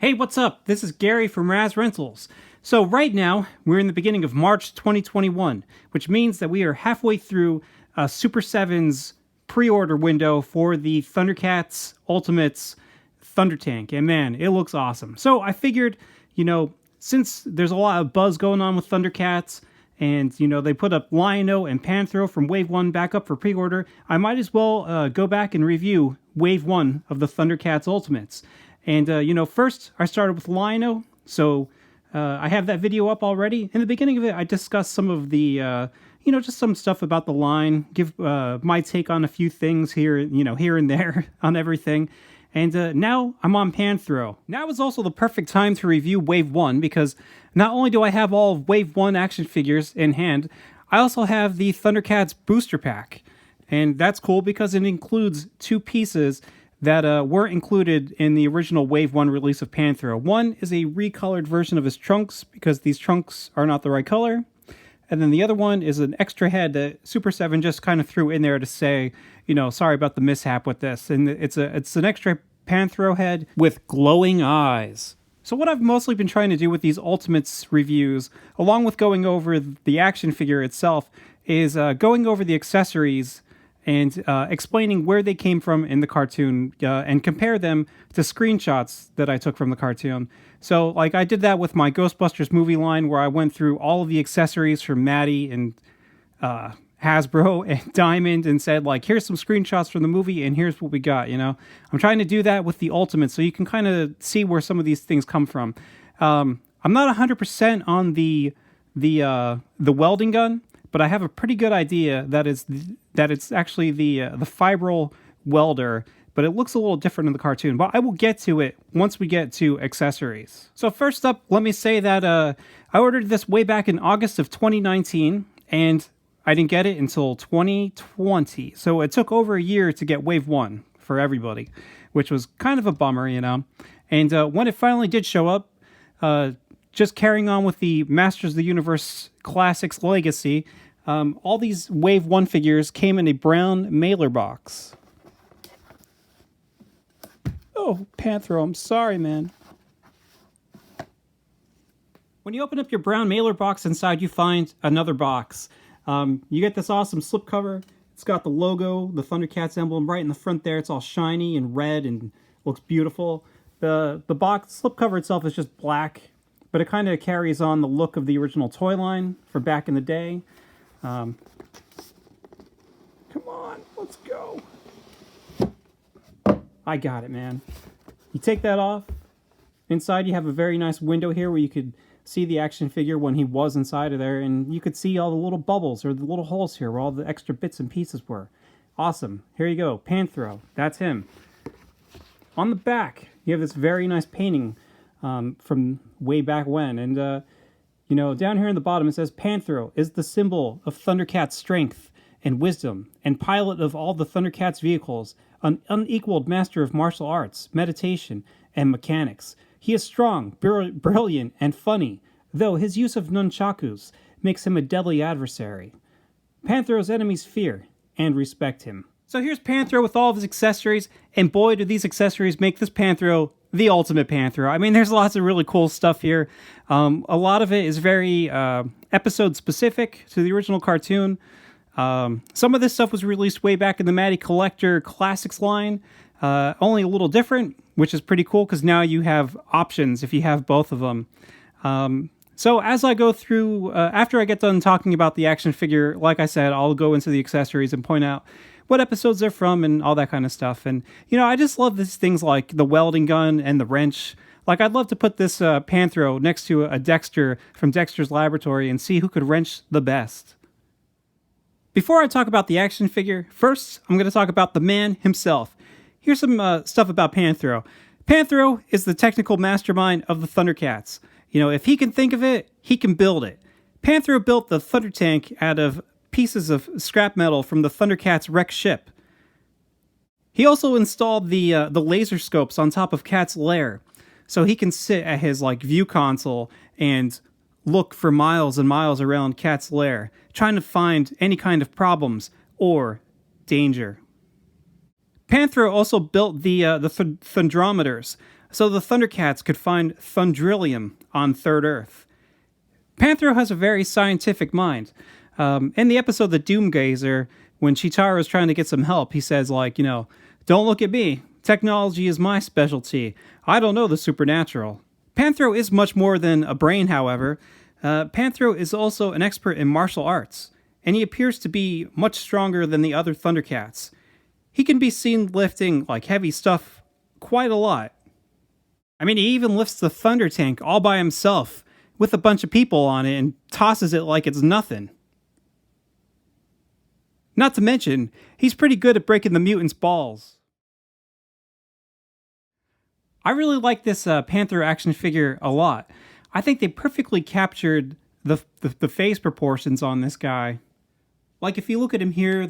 Hey, what's up? This is Gary from Raz Rentals. So right now, we're in the beginning of March 2021, which means that we are halfway through Super7's pre-order window for the Thundercats Ultimates Thunder Tank. And man, it looks awesome. So I figured, since there's a lot of buzz going on with Thundercats, and, they put up Lion-O and Panthro from Wave 1 back up for pre-order, I might as well go back and review Wave 1 of the Thundercats Ultimates. And, first I started with Lion-O, so I have that video up already. In the beginning of it, I discussed some of the, just some stuff about the line, give my take on a few things here, here and there on everything. And now I'm on Panthro. Now is also the perfect time to review Wave 1, because not only do I have all of Wave 1 action figures in hand, I also have the Thundercats Booster Pack. And that's cool because it includes two pieces that weren't included in the original Wave 1 release of Panthro. One is a recolored version of his trunks, because these trunks are not the right color. And then the other one is an extra head that Super7 just kind of threw in there to say, sorry about the mishap with this. And it's an extra Panthro head with glowing eyes. So what I've mostly been trying to do with these Ultimates reviews, along with going over the action figure itself, is going over the accessories and explaining where they came from in the cartoon and compare them to screenshots that I took from the cartoon. So, like, I did that with my Ghostbusters movie line, where I went through all of the accessories from Matty and Hasbro and Diamond and said, like, here's some screenshots from the movie and here's what we got, I'm trying to do that with the Ultimates so you can kind of see where some of these things come from. I'm not 100% on the welding gun, but I have a pretty good idea that it's actually the Fibral Welder, but it looks a little different in the cartoon. But I will get to it once we get to accessories. So first up, let me say that I ordered this way back in August of 2019, and I didn't get it until 2020. So it took over a year to get Wave 1 for everybody, which was kind of a bummer, And when it finally did show up, just carrying on with the Masters of the Universe Classics legacy, all these Wave 1 figures came in a brown mailer box. Oh, Panthro, I'm sorry, man. When you open up your brown mailer box, inside you find another box. You get this awesome slipcover. It's got the logo, the Thundercats emblem right in the front there. It's all shiny and red and looks beautiful. The box slipcover itself is just black, but it kind of carries on the look of the original toy line for back in the day. Come on, let's go. I got it, man. You take that off. Inside you have a very nice window here where you could see the action figure when he was inside of there, and you could see all the little bubbles or the little holes here where all the extra bits and pieces were. Awesome. Here you go. Panthro. That's him. On the back, you have this very nice painting from way back when. And, down here in the bottom, it says, Panthro is the symbol of Thundercats' strength and wisdom, and pilot of all the Thundercats vehicles, an unequaled master of martial arts, meditation, and mechanics. He is strong, brilliant, and funny, though his use of nunchakus makes him a deadly adversary. Panthro's enemies fear and respect him. So here's Panthro with all of his accessories, and boy, do these accessories make this Panthro the ultimate Panthro. I mean, there's lots of really cool stuff here. A lot of it is very episode-specific to the original cartoon. Some of this stuff was released way back in the Matty Collector Classics line, only a little different, which is pretty cool because now you have options if you have both of them. So as I go through, after I get done talking about the action figure, like I said, I'll go into the accessories and point out what episodes they're from and all that kind of stuff. And, I just love these things like the welding gun and the wrench. Like, I'd love to put this Panthro next to a Dexter from Dexter's Laboratory and see who could wrench the best. Before I talk about the action figure, first, I'm going to talk about the man himself. Here's some stuff about Panthro. Panthro is the technical mastermind of the Thundercats. If he can think of it, he can build it. Panthro built the Thunder Tank out of pieces of scrap metal from the Thundercats wrecked ship. He also installed the laser scopes on top of Cat's lair, so he can sit at his view console and look for miles and miles around Cat's lair, trying to find any kind of problems or danger. Panthro also built the Thundrometers. so the Thundercats could find Thundrillium on Third Earth. Panthro has a very scientific mind. In the episode The Doomgazer, when Chitaro's trying to get some help, he says, like, don't look at me. Technology is my specialty. I don't know the supernatural. Panthro is much more than a brain, however. Panthro is also an expert in martial arts, and he appears to be much stronger than the other Thundercats. He can be seen lifting like heavy stuff quite a lot. I mean, he even lifts the Thunder Tank all by himself with a bunch of people on it and tosses it like it's nothing. Not to mention, he's pretty good at breaking the mutants' balls. I really like this Panthro action figure a lot. I think they perfectly captured the face proportions on this guy. Like if you look at him here,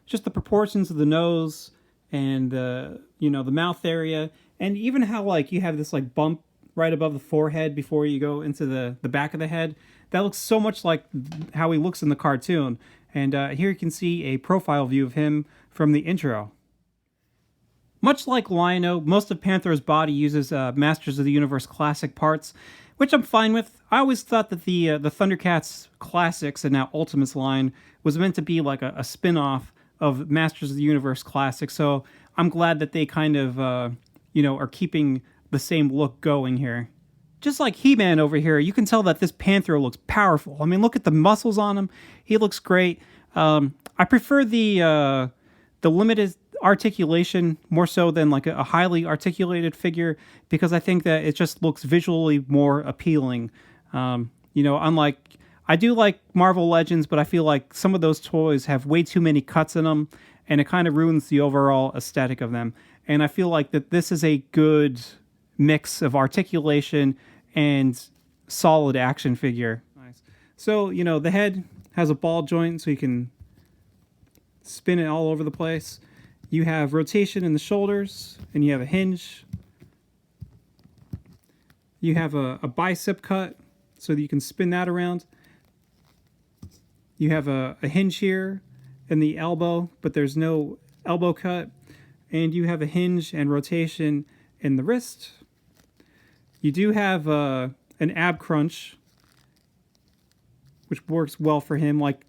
just the proportions of the nose and the mouth area, and even how like you have this like bump right above the forehead before you go into the back of the head. That looks so much like how he looks in the cartoon. And here you can see a profile view of him from the intro. Much like Lion-O, most of Panthro's body uses Masters of the Universe classic parts, which I'm fine with. I always thought that the Thundercats Classics and now Ultimates line was meant to be like a spin-off of Masters of the Universe Classics, so I'm glad that they kind of, are keeping the same look going here. Just like He-Man over here, you can tell that this Panthro looks powerful. I mean, look at the muscles on him. He looks great. I prefer the limited articulation more so than like a highly articulated figure, because I think that it just looks visually more appealing. Unlike, I do like Marvel Legends, but I feel like some of those toys have way too many cuts in them, and it kind of ruins the overall aesthetic of them. And I feel like that this is a good mix of articulation and solid action figure. Nice. So, the head has a ball joint so you can spin it all over the place. You have rotation in the shoulders, and you have a hinge. You have a bicep cut so that you can spin that around. You have a hinge here in the elbow, but there's no elbow cut. And you have a hinge and rotation in the wrist. You do have an ab crunch, which works well for him. Like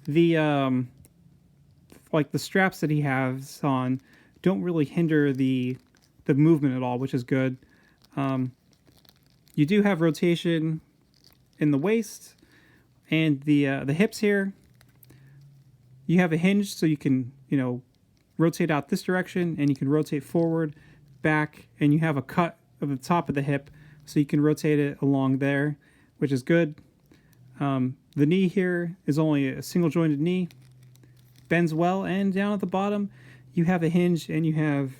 the straps that he has on don't really hinder the movement at all, which is good. You do have rotation in the waist and the hips here. You have a hinge so you can rotate out this direction, and you can rotate forward, back, and you have a cut at the top of the hip so you can rotate it along there, which is good. The knee here is only a single jointed knee, bends well, and down at the bottom you have a hinge and you have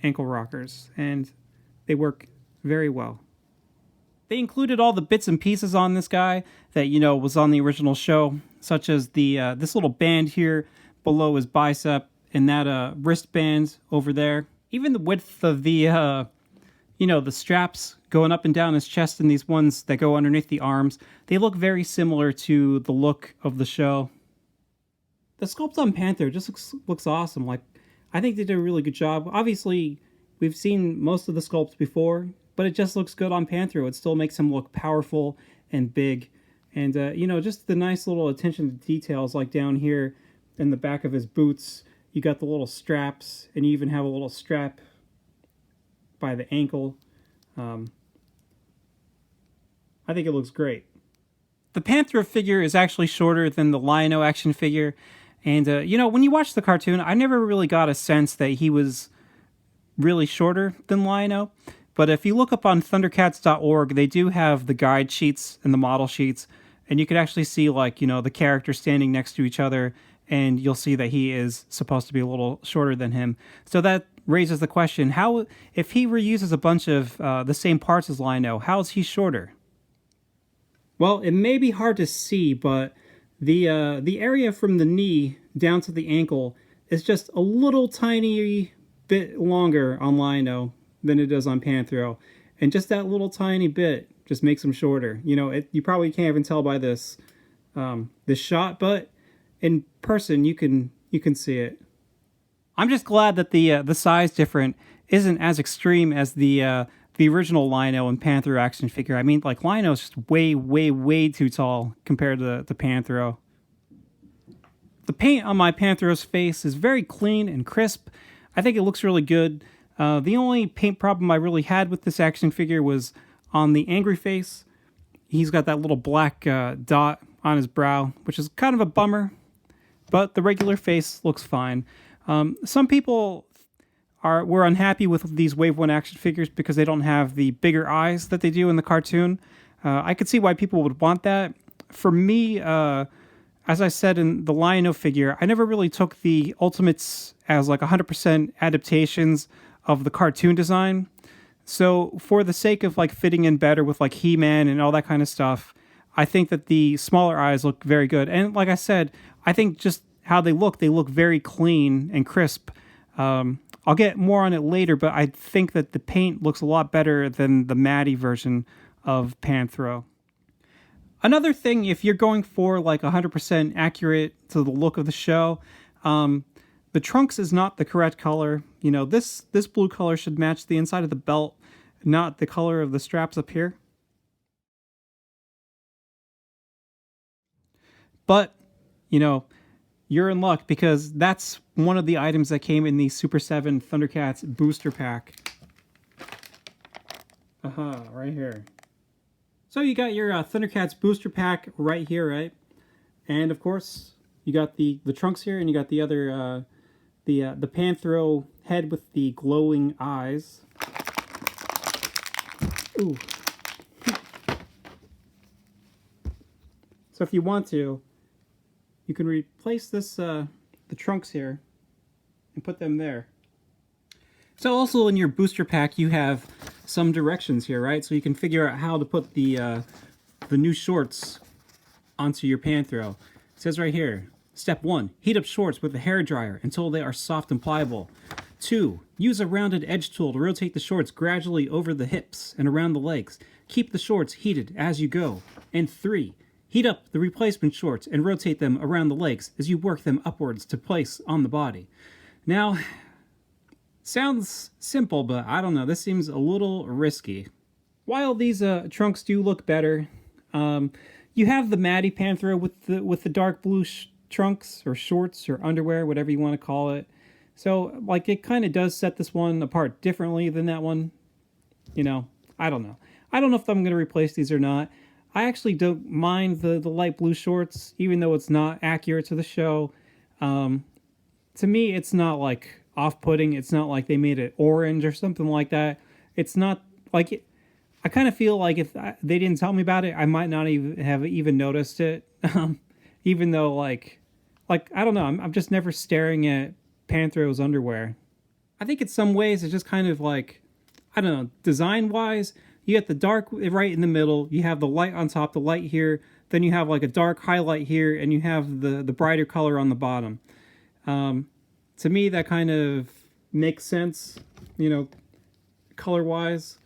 ankle rockers, and they work very well. They included all the bits and pieces on this guy that was on the original show, such as the this little band here below his bicep, and that wristband over there. Even the width of the the straps going up and down his chest, and these ones that go underneath the arms, they look very similar to the look of the show. The sculpt on Panthro just looks awesome. Like, I think they did a really good job. Obviously, we've seen most of the sculpts before, but it just looks good on Panthro. It still makes him look powerful and big. And, just the nice little attention to details, like down here in the back of his boots. You got the little straps, and you even have a little strap by the ankle. I think it looks great. The Panthro figure is actually shorter than the Lion-O action figure. And, when you watch the cartoon, I never really got a sense that he was really shorter than Lion-O. But if you look up on Thundercats.org, they do have the guide sheets and the model sheets. And you can actually see, the characters standing next to each other. And you'll see that he is supposed to be a little shorter than him. So that raises the question, how, if he reuses a bunch of the same parts as Lion-O, how is he shorter? Well, it may be hard to see, but the area from the knee down to the ankle is just a little tiny bit longer on Lion-O than it does on Panthro. And just that little tiny bit just makes him shorter. You probably can't even tell by this shot, but in person you can see it. I'm just glad that the size difference isn't as extreme as the the original Lino and Panthro action figure. I mean, like, Lino's just way, way, way too tall compared to Panthro. The paint on my Panthro's face is very clean and crisp. I think it looks really good. The only paint problem I really had with this action figure was on the angry face. He's got that little black dot on his brow, which is kind of a bummer, but the regular face looks fine. Some people were unhappy with these Wave 1 action figures because they don't have the bigger eyes that they do in the cartoon. I could see why people would want that. For me, as I said in the Lino figure, I never really took the Ultimates as like 100% adaptations of the cartoon design. So for the sake of like fitting in better with like He-Man and all that kind of stuff, I think that the smaller eyes look very good. And like I said, I think just how they look very clean and crisp. I'll get more on it later, but I think that the paint looks a lot better than the Matty version of Panthro. Another thing, if you're going for like 100% accurate to the look of the show, the trunks is not the correct color. You know, this blue color should match the inside of the belt, not the color of the straps up here. But, you know, you're in luck because that's one of the items that came in the Super 7 Thundercats Booster Pack. Right here. So you got your Thundercats Booster Pack right here, right? And of course, you got the trunks here, and you got the other, the Panthro head with the glowing eyes. Ooh. So if you want to, you can replace this, the trunks here, and put them there. So also in your booster pack, you have some directions here, right? So you can figure out how to put the new shorts onto your Panthro. It says right here, step 1, heat up shorts with a hairdryer until they are soft and pliable. 2, use a rounded edge tool to rotate the shorts gradually over the hips and around the legs. Keep the shorts heated as you go. And 3, heat up the replacement shorts and rotate them around the legs as you work them upwards to place on the body. Now, sounds simple, but I don't know. This seems a little risky. While these trunks do look better, you have the Matty Panthro with the dark blue trunks or shorts or underwear, whatever you want to call it. So, like, it kind of does set this one apart differently than that one. You know, I don't know. I don't know if I'm going to replace these or not. I actually don't mind the light blue shorts, even though it's not accurate to the show. To me, it's not, like, off-putting. It's not like they made it orange or something like that. It's not, like, it, I kind of feel like if they didn't tell me about it, I might not even have noticed it. Even though, like, I don't know, I'm just never staring at Panthro's underwear. I think in some ways it's just kind of like, I don't know, design-wise, you get the dark right in the middle, you have the light on top, the light here, then you have like a dark highlight here, and you have the brighter color on the bottom. To me, that kind of makes sense, you know, color-wise.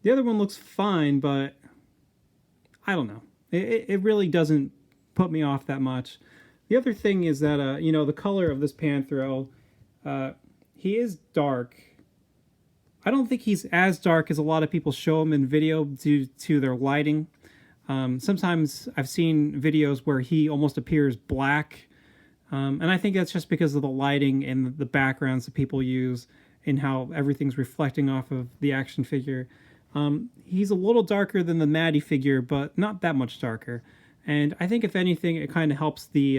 The other one looks fine, but I don't know. It really doesn't put me off that much. The other thing is that, you know, the color of this Panthro, he is dark. I don't think he's as dark as a lot of people show him in video due to their lighting. Sometimes I've seen videos where he almost appears black. And I think that's just because of the lighting and the backgrounds that people use and how everything's reflecting off of the action figure. He's a little darker than the Matty figure, but not that much darker. And I think if anything, it kind of helps the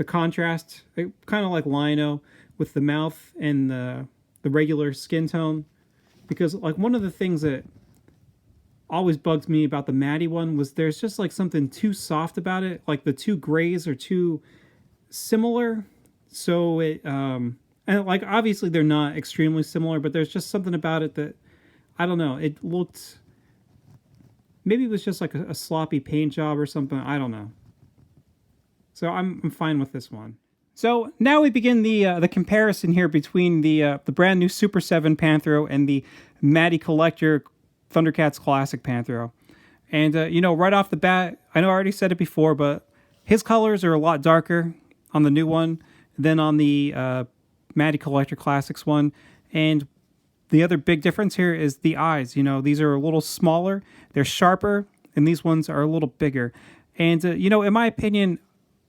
contrast, kind of like Lino with the mouth and the regular skin tone. Because like one of the things that always bugs me about the Matty one was there's just like something too soft about it. Like the two grays are too similar. So it, and like obviously they're not extremely similar, but there's just something about it that, I don't know, it looked, maybe it was just like a sloppy paint job or something, I don't know. So I'm fine with this one. So now we begin the comparison here between the brand new Super 7 Panthro and the Matty Collector Thundercats Classic Panthro. And, you know, right off the bat, I know I already said it before, but his colors are a lot darker on the new one than on the Matty Collector Classics one. And the other big difference here is the eyes. You know, these are a little smaller, they're sharper, and these ones are a little bigger. And, you know, in my opinion,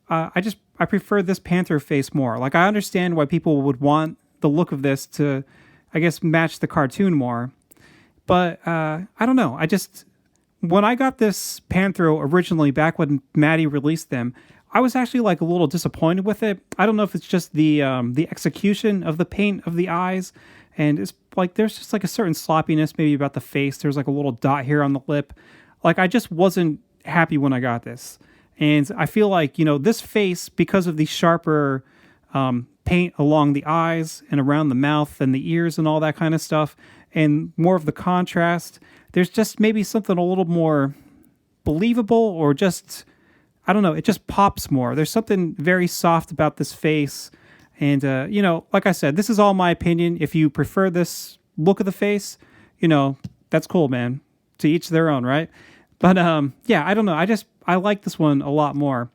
I prefer this Panthro face more. Like, I understand why people would want the look of this to, I guess, match the cartoon more. But I don't know. When I got this Panthro originally, back when Matty released them, I was actually like a little disappointed with it. I don't know if it's just the execution of the paint of the eyes, and it's like there's just like a certain sloppiness maybe about the face. There's like a little dot here on the lip. Like, I just wasn't happy when I got this. And I feel like, you know, this face, because of the sharper paint along the eyes and around the mouth and the ears and all that kind of stuff, and more of the contrast, there's just maybe something a little more believable, or just, I don't know, it just pops more. There's something very soft about this face. And, you know, like I said, this is all my opinion. If you prefer this look of the face, you know, that's cool, man. To each their own, right? But, yeah, I don't know. I like this one a lot more.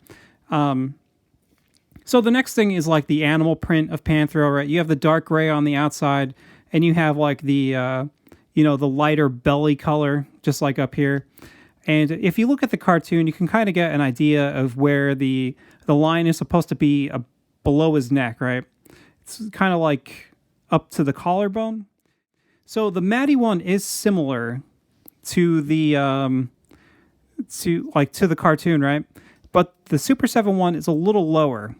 So the next thing is like the animal print of Panthro, right? You have the dark gray on the outside, and you have like the, you know, the lighter belly color, just like up here. And if you look at the cartoon, you can kind of get an idea of where the line is supposed to be below his neck, right? It's kind of like up to the collarbone. So the Matty one is similar to the to the cartoon, right? But the Super 7 one is a little lower.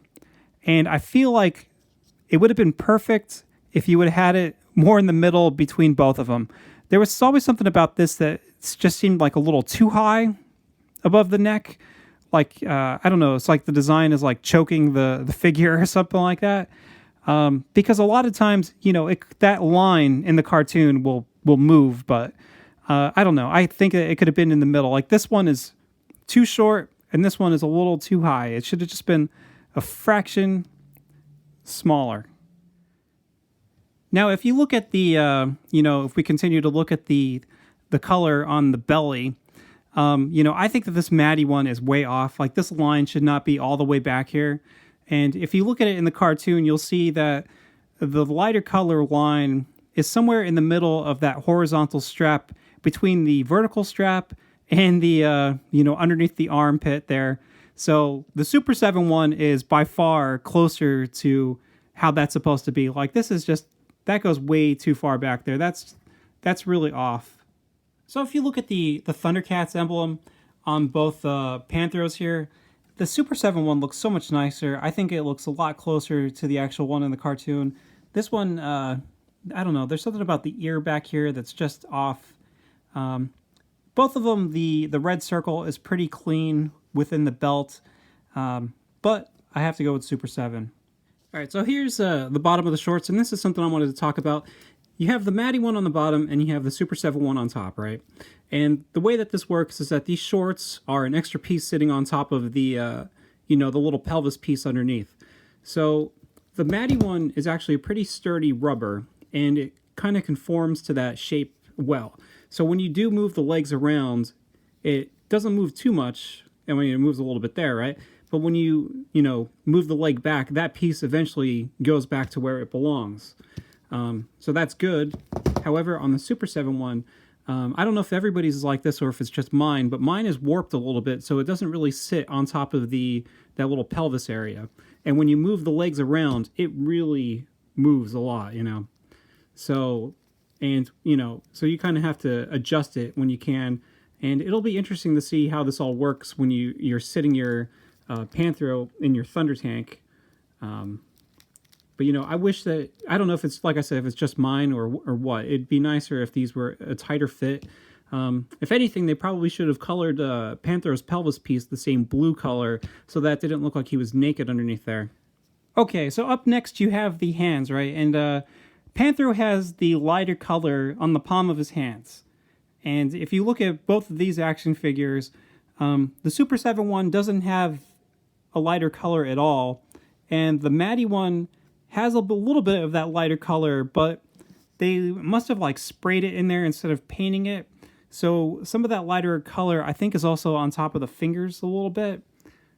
And I feel like it would have been perfect if you would have had it more in the middle between both of them. There was always something about this that just seemed like a little too high above the neck. Like, I don't know, it's like the design is like choking the figure or something like that. Because a lot of times, you know, that line in the cartoon will move, but I don't know. I think it could have been in the middle. Like, this one is too short, and this one is a little too high. It should have just been a fraction smaller. Now, if you look at the, you know, if we continue to look at the color on the belly, you know, I think that this Matty one is way off. Like, this line should not be all the way back here. And if you look at it in the cartoon, you'll see that the lighter color line is somewhere in the middle of that horizontal strap between the vertical strap and the, you know, underneath the armpit there. So the Super 7 one is by far closer to how that's supposed to be. Like, this is just, that goes way too far back there. That's really off. So if you look at the Thundercats emblem on both Panthros here, the Super 7 one looks so much nicer. I think it looks a lot closer to the actual one in the cartoon. This one, I don't know, there's something about the ear back here that's just off. Both of them, the red circle is pretty clean within the belt, but I have to go with Super 7. All right, so here's the bottom of the shorts, and this is something I wanted to talk about. You have the Matty one on the bottom, and you have the Super 7 one on top, right? And the way that this works is that these shorts are an extra piece sitting on top of the, you know, the little pelvis piece underneath. So the Matty one is actually a pretty sturdy rubber, and it kind of conforms to that shape well. So when you do move the legs around, it doesn't move too much. I mean, it moves a little bit there, right? But when you know, move the leg back, that piece eventually goes back to where it belongs. So that's good. However, on the Super 7 one, I don't know if everybody's is like this or if it's just mine, but mine is warped a little bit, so it doesn't really sit on top of that little pelvis area. And when you move the legs around, it really moves a lot, you know. So, and, you know, so you kind of have to adjust it when you can. And it'll be interesting to see how this all works when you're sitting your Panthro in your Thunder tank. But, you know, I wish that, I don't know if it's, like I said, if it's just mine or what. It'd be nicer if these were a tighter fit. If anything, they probably should have colored Panthro's pelvis piece the same blue color so that it didn't look like he was naked underneath there. Okay, so up next you have the hands, right? And Panthro has the lighter color on the palm of his hands. And if you look at both of these action figures, the Super 7 one doesn't have a lighter color at all. And the Matty one has a little bit of that lighter color, but they must have like sprayed it in there instead of painting it. So some of that lighter color, I think, is also on top of the fingers a little bit.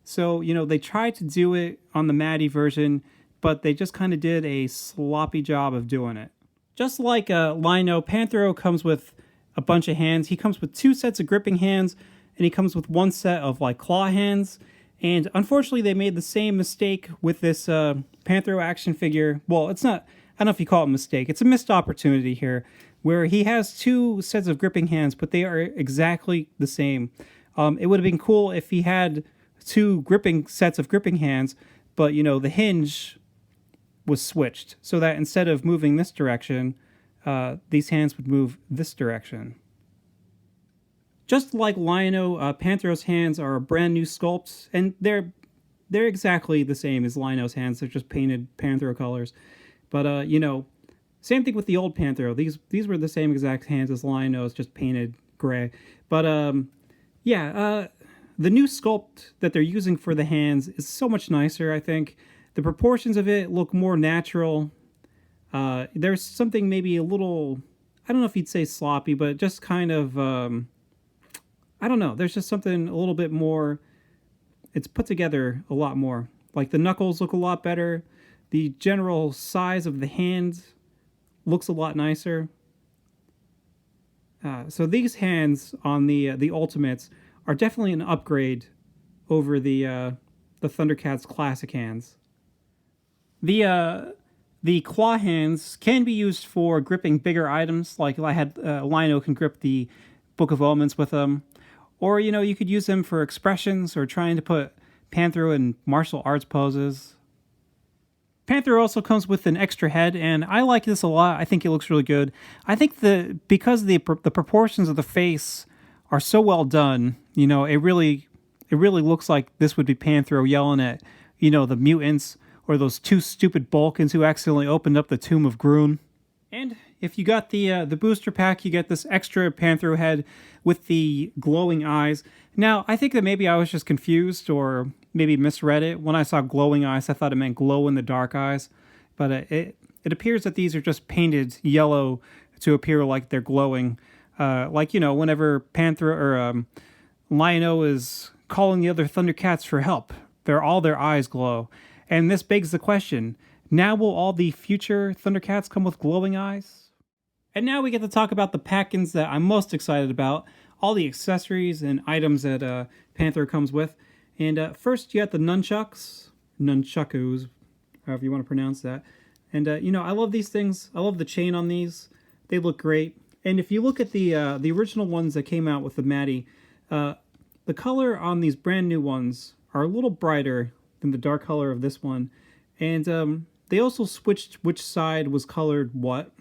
So, you know, they tried to do it on the Matty version, but they just kind of did a sloppy job of doing it. Just like Lino, Panthro comes with a bunch of hands. He comes with 2 sets of gripping hands, and he comes with 1 set of like claw hands. And unfortunately, they made the same mistake with this Panthro action figure. Well, it's not, I don't know if you call it a mistake. It's a missed opportunity here, where he has 2 sets of gripping hands, but they are exactly the same. It would have been cool if he had 2 sets of gripping hands, but you know, the hinge was switched so that instead of moving this direction, these hands would move this direction. Just like Lino, Panthro's hands are brand new sculpts, and they're exactly the same as Lino's hands. They're just painted Panthro colors. But you know, same thing with the old Panthro. These were the same exact hands as Lino's, just painted gray. But yeah, the new sculpt that they're using for the hands is so much nicer, I think. The proportions of it look more natural. There's something maybe a little, I don't know if you'd say sloppy, but just kind of, I don't know. There's just something a little bit more, it's put together a lot more. Like the knuckles look a lot better. The general size of the hand looks a lot nicer. So these hands on the Ultimates are definitely an upgrade over the Thundercats classic hands. The claw hands can be used for gripping bigger items, like I had Lino can grip the Book of Omens with them. Or, you know, you could use them for expressions or trying to put Panthro in martial arts poses. Panthro also comes with an extra head, and I like this a lot. I think it looks really good. I think because the proportions of the face are so well done, you know, it really looks like this would be Panthro yelling at, you know, the mutants or those 2 stupid Balkans who accidentally opened up the Tomb of Groon. And if you got the booster pack, you get this extra Panthro head with the glowing eyes. Now, I think that maybe I was just confused or maybe misread it. When I saw glowing eyes, I thought it meant glow in the dark eyes. But it appears that these are just painted yellow to appear like they're glowing. Like, you know, whenever Panthro or Lino is calling the other Thundercats for help, all their eyes glow. And this begs the question, now will all the future Thundercats come with glowing eyes? And now we get to talk about the pack-ins that I'm most excited about, all the accessories and items that Panthro comes with. And first you got the Nunchakus, however you want to pronounce that. And you know, I love these things. I love the chain on these. They look great. And if you look at the original ones that came out with the Matty, the color on these brand new ones are a little brighter than the dark color of this one. And they also switched which side was colored what.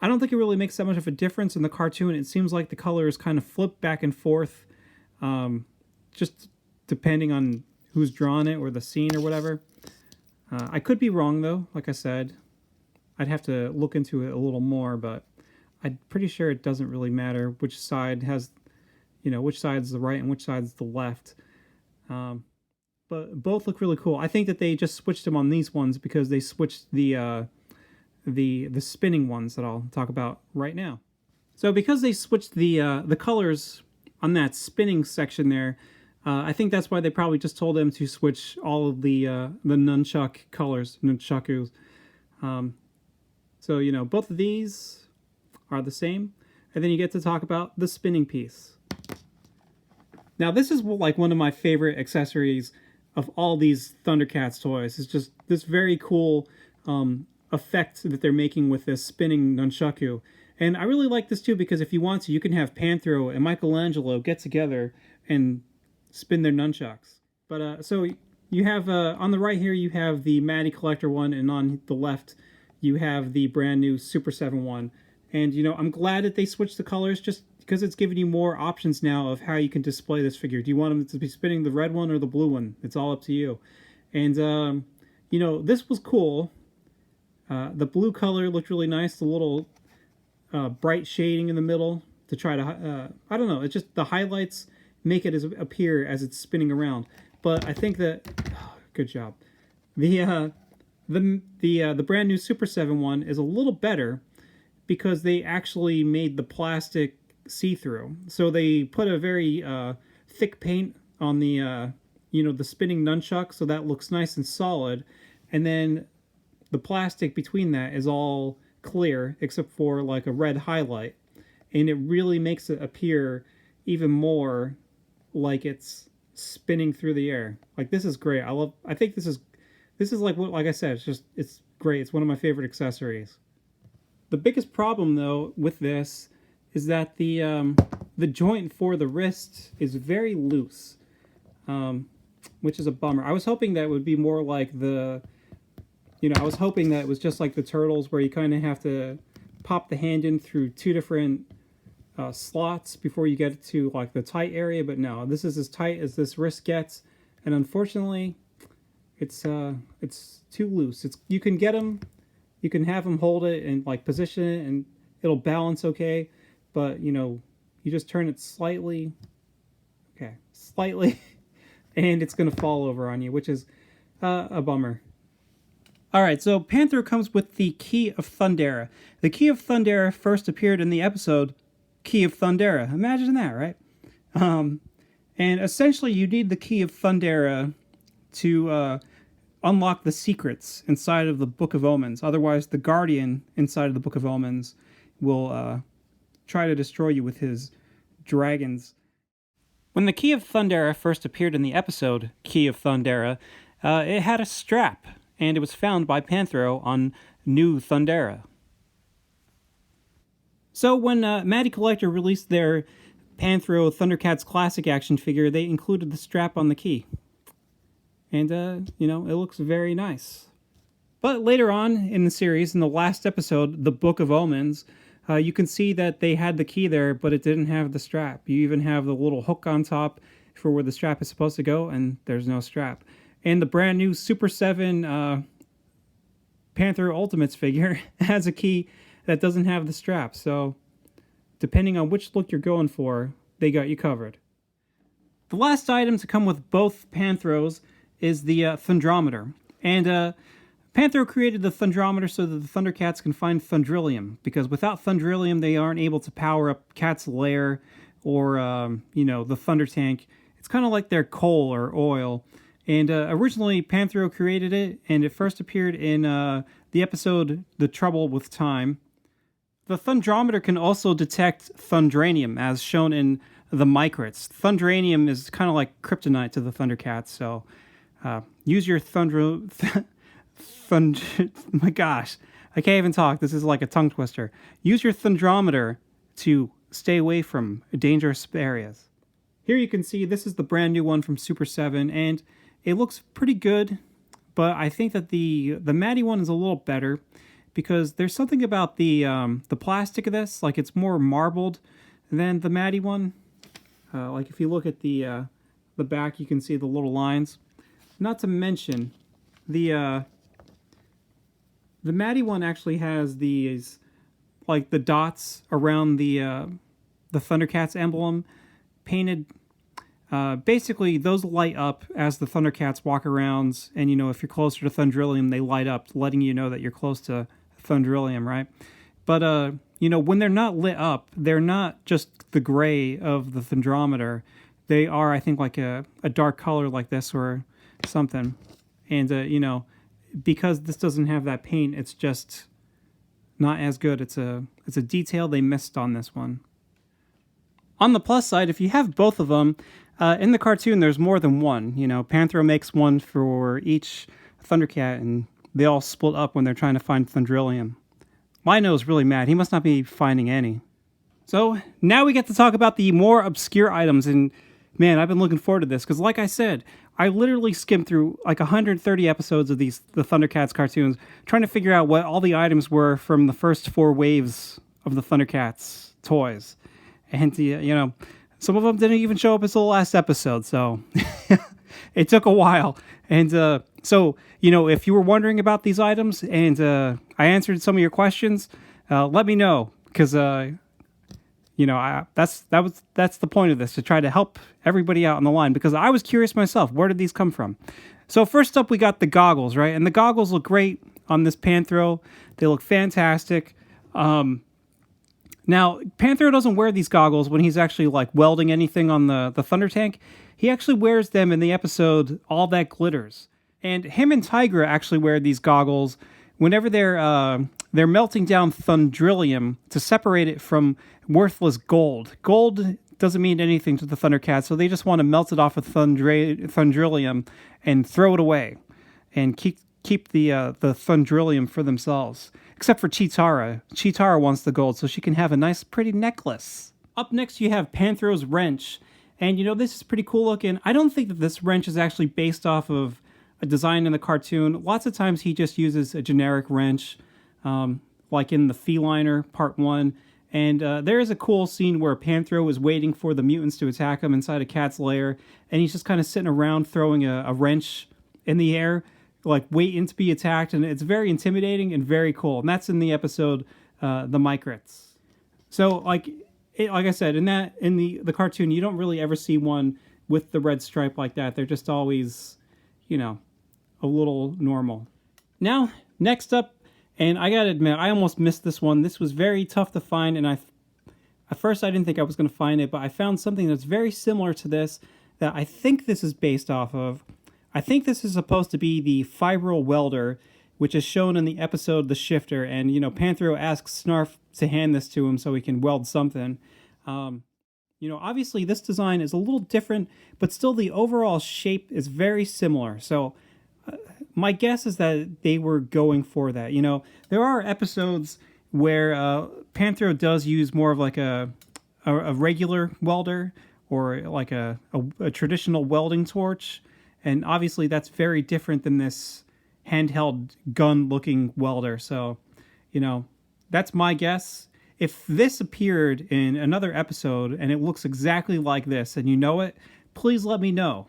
I don't think it really makes that much of a difference in the cartoon. It seems like the colors kind of flip back and forth, just depending on who's drawn it or the scene or whatever. I could be wrong though, like I said. I'd have to look into it a little more, but I'm pretty sure it doesn't really matter which side has, you know, which side's the right and which side's the left. But both look really cool. I think that they just switched them on these ones because they switched the spinning ones that I'll talk about right now. So because they switched the colors on that spinning section there, I think that's why they probably just told them to switch all of the nunchuck colors, nunchakus. So, you know, both of these are the same. And then you get to talk about the spinning piece. Now, this is like one of my favorite accessories of all these Thundercats toys. It's just this very cool effect that they're making with this spinning nunchaku. And I really like this too because if you want to, you can have Panthro and Michelangelo get together and spin their nunchucks. But so you have on the right here you have the Matty Collector one, and on the left you have the brand new Super7 one. And you know, I'm glad that they switched the colors just because it's giving you more options now of how you can display this figure. Do you want them to be spinning the red one or the blue one? It's all up to you. And you know, this was cool. The blue color looked really nice. The little bright shading in the middle to try to I don't know. It's just the highlights make it appear as it's spinning around. But I think that good job. The brand new Super7 one is a little better because they actually made the plastic see-through. So they put a very thick paint on the you know, the spinning nunchuck, so that looks nice and solid. And then the plastic between that is all clear except for like a red highlight, and it really makes it appear even more like it's spinning through the air. Like, this is great. I think this is like what, like I said, it's great. It's one of my favorite accessories. The biggest problem though with this is that the joint for the wrist is very loose, which is a bummer. I was hoping that it would be more like I was hoping that it was just like the Turtles, where you kind of have to pop the hand in through two different slots before you get to like the tight area. But no, this is as tight as this wrist gets, and unfortunately, it's too loose. You can get them, you can have them hold it and like position it, and it'll balance okay. But you just turn it slightly, and it's gonna fall over on you, which is a bummer. Alright, so Panthro comes with the Key of Thundera. The Key of Thundera first appeared in the episode Key of Thundera. Imagine that, right? And essentially you need the Key of Thundera to unlock the secrets inside of the Book of Omens. Otherwise, the Guardian inside of the Book of Omens will try to destroy you with his dragons. When the Key of Thundera first appeared in the episode Key of Thundera, it had a strap, and it was found by Panthro on New Thundera. So when Matty Collector released their Panthro Thundercats Classic action figure, they included the strap on the key. And, it looks very nice. But later on in the series, in the last episode, The Book of Omens, you can see that they had the key there, but it didn't have the strap. You even have the little hook on top for where the strap is supposed to go, and there's no strap. And the brand new Super7 Panthro Ultimates figure has a key that doesn't have the strap. So, depending on which look you're going for, they got you covered. The last item to come with both Panthros is the Thundrometer. And Panthro created the Thundrometer so that the Thundercats can find Thundrillium, because without Thundrillium, they aren't able to power up Cat's Lair or, the Thunder Tank. It's kind of like their coal or oil. And originally, Panthro created it, and it first appeared in the episode The Trouble with Time. The Thundrometer can also detect Thundranium, as shown in the Micrits. Thundranium is kind of like kryptonite to the Thundercats, so use your my gosh, I can't even talk. This is like a tongue twister. Use your Thundrometer to stay away from dangerous areas. Here you can see this is the brand new one from Super7, and it looks pretty good, but I think that the Matty one is a little better, because there's something about the plastic of this, like it's more marbled than the Matty one. Like if you look at the back, you can see the little lines. Not to mention, the Matty one actually has these, like the dots around the Thundercats emblem painted. Basically, those light up as the Thundercats walk around, and if you're closer to Thundrillium, they light up, letting you know that you're close to Thundrillium, right? But when they're not lit up, they're not just the gray of the Thundrometer. They are, I think, like a dark color like this or something. And because this doesn't have that paint, it's just not as good. It's a detail they missed on this one. On the plus side, if you have both of them, in the cartoon, there's more than one. Panthro makes one for each Thundercat, and they all split up when they're trying to find Thundrillium. Lino's really mad. He must not be finding any. So, now we get to talk about the more obscure items, and man, I've been looking forward to this, because like I said, I literally skimmed through like 130 episodes of the Thundercats cartoons, trying to figure out what all the items were from the first 4 waves of the Thundercats toys. And, some of them didn't even show up until the last episode, so it took a while. And so, if you were wondering about these items and I answered some of your questions, let me know, because that's the point of this, to try to help everybody out on the line, because I was curious myself, where did these come from? So first up, we got the goggles, right? And the goggles look great on this Panthro. They look fantastic. Now, Panthro doesn't wear these goggles when he's actually like welding anything on the Thunder Tank. He actually wears them in the episode All That Glitters. And him and Tigra actually wear these goggles whenever they're melting down Thundrillium to separate it from worthless gold. Gold doesn't mean anything to the Thundercats, so they just want to melt it off of Thundrillium and throw it away, and keep the Thundrillium for themselves. Except for Chitara. Chitara wants the gold, so she can have a nice, pretty necklace. Up next, you have Panthro's wrench, and this is pretty cool looking. I don't think that this wrench is actually based off of a design in the cartoon. Lots of times he just uses a generic wrench, like in the Feliner Part 1. And there is a cool scene where Panthro is waiting for the mutants to attack him inside a cat's lair, and he's just kind of sitting around throwing a wrench in the air, like waiting to be attacked, and it's very intimidating and very cool. And that's in the episode The Migrants. So like I said, in the cartoon, you don't really ever see one with the red stripe like that. They're just always, a little normal. Now, next up, and I gotta admit, I almost missed this one. This was very tough to find, and at first I didn't think I was going to find it, but I found something that's very similar to this that I think this is based off of. I think this is supposed to be the Fibral Welder, which is shown in the episode The Shifter, and, Panthro asks Snarf to hand this to him so he can weld something. Obviously this design is a little different, but still the overall shape is very similar, so my guess is that they were going for that. There are episodes where Panthro does use more of like a regular welder, or like a traditional welding torch, and obviously that's very different than this handheld gun-looking welder. So, that's my guess. If this appeared in another episode and it looks exactly like this, and you know it, please let me know.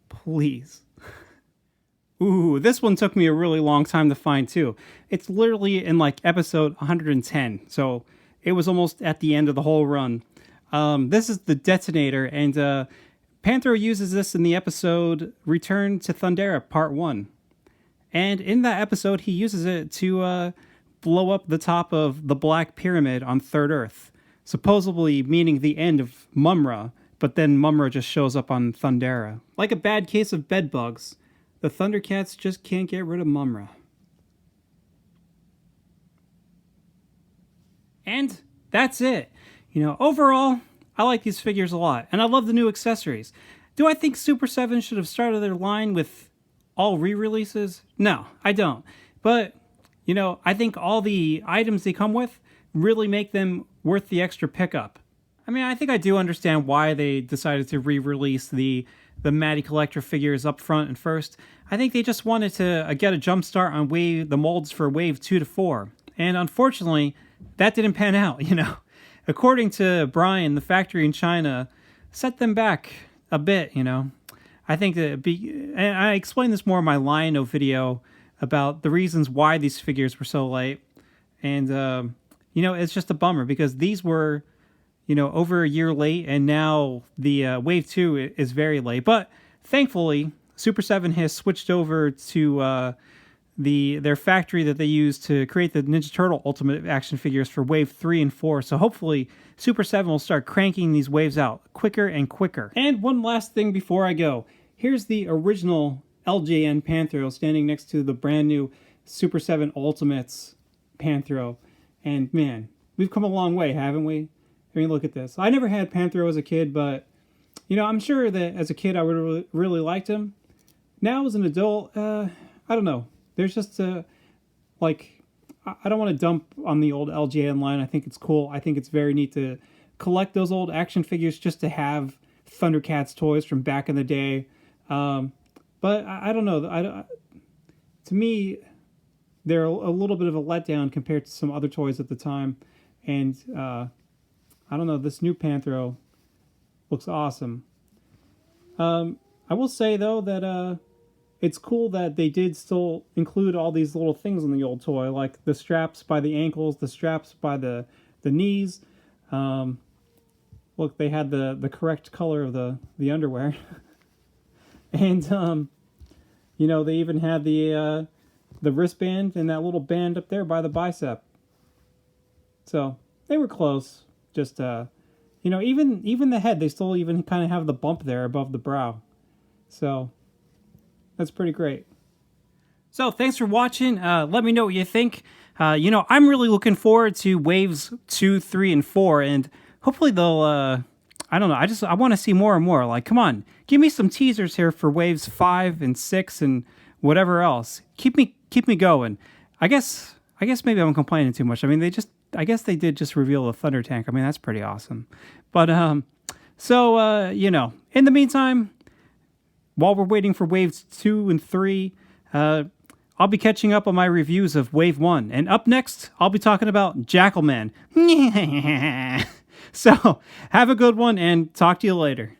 Please. Ooh, this one took me a really long time to find too. It's literally in like episode 110, so it was almost at the end of the whole run. This is the Detonator, and Panthro uses this in the episode Return to Thundera Part 1. And in that episode, he uses it to blow up the top of the Black Pyramid on Third Earth, supposedly meaning the end of Mumra, but then Mumra just shows up on Thundera. Like a bad case of bedbugs, the Thundercats just can't get rid of Mumra. And that's it. Overall, I like these figures a lot, and I love the new accessories. Do I think Super7 should have started their line with all re-releases? No, I don't. But, I think all the items they come with really make them worth the extra pickup. I mean, I think I do understand why they decided to re-release the Matty Collector figures up front and first. I think they just wanted to get a jump start on the molds for Wave 2 to 4. And unfortunately, that didn't pan out, According to Brian, the factory in China set them back a bit, I think and I explained this more in my Lion-O video about the reasons why these figures were so late. And, it's just a bummer because these were, over a year late, and now the Wave 2 is very late. But thankfully, Super7 has switched over to their factory that they use to create the Ninja Turtle Ultimate action figures for Wave 3 and 4. So hopefully Super7 will start cranking these waves out quicker and quicker. And one last thing before I go. Here's the original LJN Panthro standing next to the brand new Super7 Ultimates Panthro. And man, we've come a long way, haven't we? I mean, look at this. I never had Panthro as a kid, but, I'm sure that as a kid I would really liked him. Now as an adult, I don't know. There's just I don't want to dump on the old LJN line. I think it's cool. I think it's very neat to collect those old action figures just to have Thundercats toys from back in the day. But I don't know. To me, they're a little bit of a letdown compared to some other toys at the time. And I don't know. This new Panthro looks awesome. I will say, though, that it's cool that they did still include all these little things on the old toy, like the straps by the ankles, the straps by the knees. Look, they had the correct color of the underwear. And, they even had the wristband and that little band up there by the bicep. So, they were close. Just, even the head, they still even kind of have the bump there above the brow. So, that's pretty great. So thanks for watching. Let me know what you think. I'm really looking forward to waves 2, 3, and 4, and hopefully they'll. I don't know. I want to see more and more. Like, come on, give me some teasers here for waves 5 and 6 and whatever else. Keep me going. I guess maybe I'm complaining too much. I mean, I guess they did just reveal the Thunder Tank. I mean, that's pretty awesome. But in the meantime, while we're waiting for waves 2 and 3, I'll be catching up on my reviews of Wave 1. And up next, I'll be talking about Jackalman. So, have a good one and talk to you later.